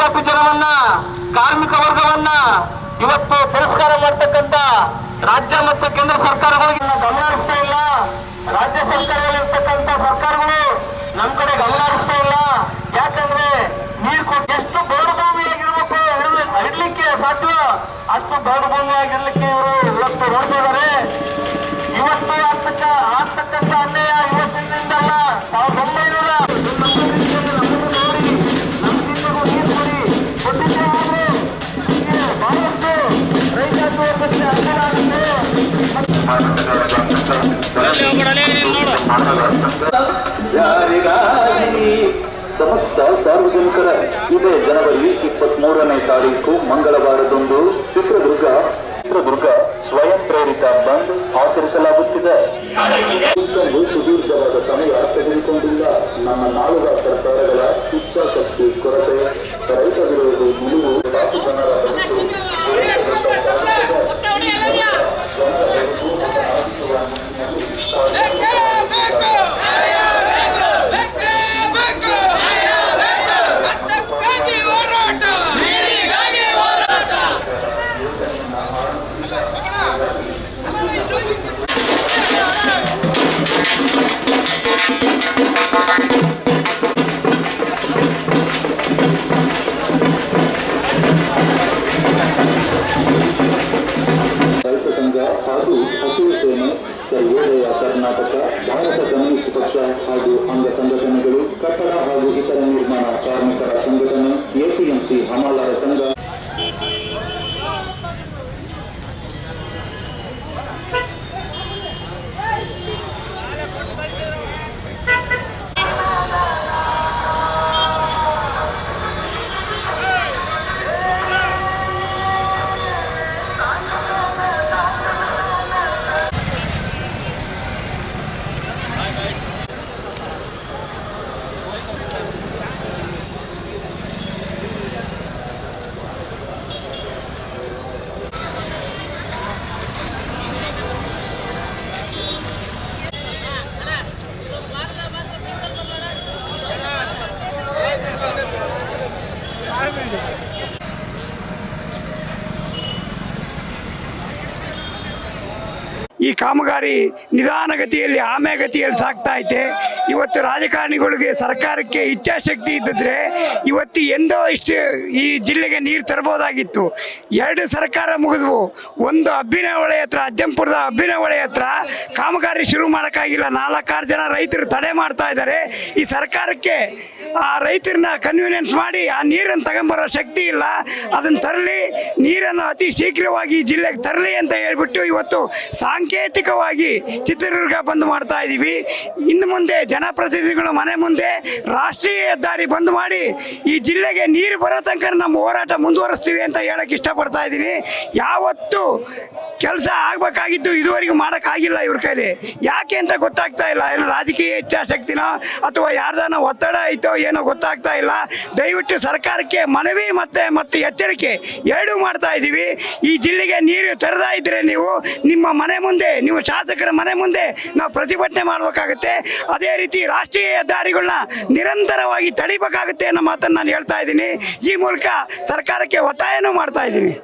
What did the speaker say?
ಕೋಟ್ಯಾಪಿ ಜನವನ್ನ, ಕಾರ್ಮಿಕ ವರ್ಗವನ್ನ ಇವತ್ತು ತಿರಸ್ಕಾರ ಮಾಡ್ತಕ್ಕಂಥ ರಾಜ್ಯ ಮತ್ತು ಕೇಂದ್ರ ಸರ್ಕಾರಗಳಿಗೆ ಗಮನ ಹರಿಸ್ತಾ ಇಲ್ಲ. ರಾಜ್ಯ ಸರ್ಕಾರದಲ್ಲಿರ್ತಕ್ಕಂಥ ಸರ್ಕಾರಗಳು ನಮ್ಮ ಕಡೆ ಗಮನ ಹರಿಸ್ತಾ ಇಲ್ಲ. ಯಾಕಂದ್ರೆ ನೀರು ಕೊಟ್ಟು ಎಷ್ಟು ಬರಡು ಭೂಮಿಯಾಗಿರ್ಬೇಕು ಇಡ್ಲಿಕ್ಕೆ ಸಾಧ್ಯ ಅಷ್ಟು ಬರಡು ಭೂಮಿಯಾಗಿರ್ಲಿಕ್ಕೆ ಇವರು ಇವತ್ತು ನೋಡ್ತಾ ಇದ್ದಾರೆ. ಇವತ್ತು ಆಗ್ತಕ್ಕಂಥ ಅನ್ಯಾಯ ಇವತ್ತಿನಿಂದಲ್ಲ, 1999 ಯಾರಿಗಾಗಿ ಸಮಸ್ತ ಸಾರ್ವಜನಿಕರ ಇದೇ ಜನವರಿ 23ನೇ ತಾರೀಕು ಮಂಗಳವಾರದಂದು ಚಿತ್ರದುರ್ಗ ಸ್ವಯಂ ಪ್ರೇರಿತ ಬಂದ್ ಆಚರಿಸಲಾಗುತ್ತಿದೆ. ಇಷ್ಟೊಂದು ಸುದೀರ್ಘವಾದ ಸಮಯ ತೆಗೆದುಕೊಂಡಿಲ್ಲ. ನಮ್ಮ ನಾಲ್ವ ಸರ್ಕಾರಗಳ ಇಚ್ಛಾಶಕ್ತಿ ಕೊರತೆ, ರೈತ ವಿರೋಧಿ ನಿಲುವು, ಜನರ ಹಾಗೂ ಹಸಿರು ಸೇನೆ, ಸರ್ವೋದಯ ಕರ್ನಾಟಕ, ಭಾರತ ಕಮ್ಯುನಿಸ್ಟ್ ಪಕ್ಷ ಹಾಗೂ ಅಂಗ ಸಂಘಟನೆಗಳು, ಕಟ್ಟಡ ಹಾಗೂ ಇತರ ನಿರ್ಮಾಣ ಕಾರ್ಮಿಕರ ಸಂಘಟನೆ, ಎಪಿಎಂಸಿ ಹಮಾಲರ ಸಂಘ, ಈ ಕಾಮಗಾರಿ ನಿಧಾನಗತಿಯಲ್ಲಿ ಆಮೆಗತಿಯಲ್ಲಿ ಸಾಗ್ತಾ ಐತೆ. ಇವತ್ತು ರಾಜಕಾರಣಿಗಳಿಗೆ ಸರ್ಕಾರಕ್ಕೆ ಇಚ್ಛಾಶಕ್ತಿ ಇದ್ದಿದ್ರೆ ಇವತ್ತು ಎಂದೋ ಇಷ್ಟು ಈ ಜಿಲ್ಲೆಗೆ ನೀರು ತರಬಹುದಾಗಿತ್ತು. 2 ಸರ್ಕಾರ ಮುಗಿದ್ವು. ಒಂದು ಅಬ್ಬಿನ ಹೊಳೆ ಹತ್ರ, ಅಜ್ಜಂಪುರದ ಅಬ್ಬಿನ ಹೊಳೆ ಹತ್ರ ಕಾಮಗಾರಿ ಶುರು ಮಾಡೋಕ್ಕಾಗಿಲ್ಲ. 4-6 ಜನ ರೈತರು ತಡೆ ಮಾಡ್ತಾ ಇದ್ದಾರೆ. ಈ ಸರ್ಕಾರಕ್ಕೆ ಆ ರೈತರನ್ನ ಕನ್ವೀನಿಯನ್ಸ್ ಮಾಡಿ ಆ ನೀರನ್ನು ತಗೊಂಬರೋ ಶಕ್ತಿ ಇಲ್ಲ. ಅದನ್ನು ತರಲಿ, ನೀರನ್ನು ಅತಿ ಶೀಘ್ರವಾಗಿ ಜಿಲ್ಲೆಗೆ ತರಲಿ ಅಂತ ಹೇಳ್ಬಿಟ್ಟು ಇವತ್ತು ಸಾಂಕೇತಿಕವಾಗಿ ಚಿತ್ರದುರ್ಗ ಬಂದ್ ಮಾಡ್ತಾ ಇದ್ದೀವಿ. ಇನ್ನು ಮುಂದೆ ಜನಪ್ರತಿನಿಧಿಗಳು ಮನೆ ಮುಂದೆ ರಾಷ್ಟ್ರೀಯ ಹೆದ್ದಾರಿ ಬಂದ್ ಮಾಡಿ ಈ ಜಿಲ್ಲೆಗೆ ನೀರು ಬರೋ ತನಕ ನಮ್ಮ ಹೋರಾಟ ಮುಂದುವರಿಸ್ತೀವಿ ಅಂತ ಹೇಳಕ್ಕೆ ಇಷ್ಟಪಡ್ತಾ ಇದ್ದೀನಿ. ಯಾವತ್ತು ಕೆಲಸ ಆಗಬೇಕಾಗಿದ್ದು ಇದುವರೆಗೂ ಮಾಡೋಕ್ಕಾಗಿಲ್ಲ ಇವ್ರ ಕೈಲಿ. ಯಾಕೆ ಅಂತ ಗೊತ್ತಾಗ್ತಾ ಇಲ್ಲ. ಏನೋ ರಾಜಕೀಯ ಇಚ್ಛಾಶಕ್ತಿನೋ ಅಥವಾ ಯಾರ್ದಾನ ಒತ್ತಡ ಐತೋ ಏನೋ ಗೊತ್ತಾಗ್ತಾ ಇಲ್ಲ. ದಯವಿಟ್ಟು ಸರ್ಕಾರಕ್ಕೆ ಮನವಿ ಮತ್ತು ಎಚ್ಚರಿಕೆ ಎರಡೂ ಮಾಡ್ತಾ ಇದ್ದೀವಿ. ಈ ಜಿಲ್ಲೆಗೆ ನೀರು ತರದಾ ಇದ್ದರೆ ನೀವು ನಿಮ್ಮ ಮನೆ ಮುಂದೆ, ನೀವು ಶಾಸಕರ ಮನೆ ಮುಂದೆ ನಾವು ಪ್ರತಿಭಟನೆ ಮಾಡಬೇಕಾಗುತ್ತೆ. ಅದೇ ರೀತಿ ರಾಷ್ಟ್ರೀಯ ಹೆದ್ದಾರಿಗಳನ್ನ ನಿರಂತರವಾಗಿ ತಡಿಬೇಕಾಗುತ್ತೆ ಅನ್ನೋ ಮಾತನ್ನು ನಾನು ಹೇಳ್ತಾ ಇದ್ದೀನಿ. ಈ ಮೂಲಕ ಸರ್ಕಾರಕ್ಕೆ ಒತ್ತಾಯನೂ ಮಾಡ್ತಾ ಇದ್ದೀನಿ.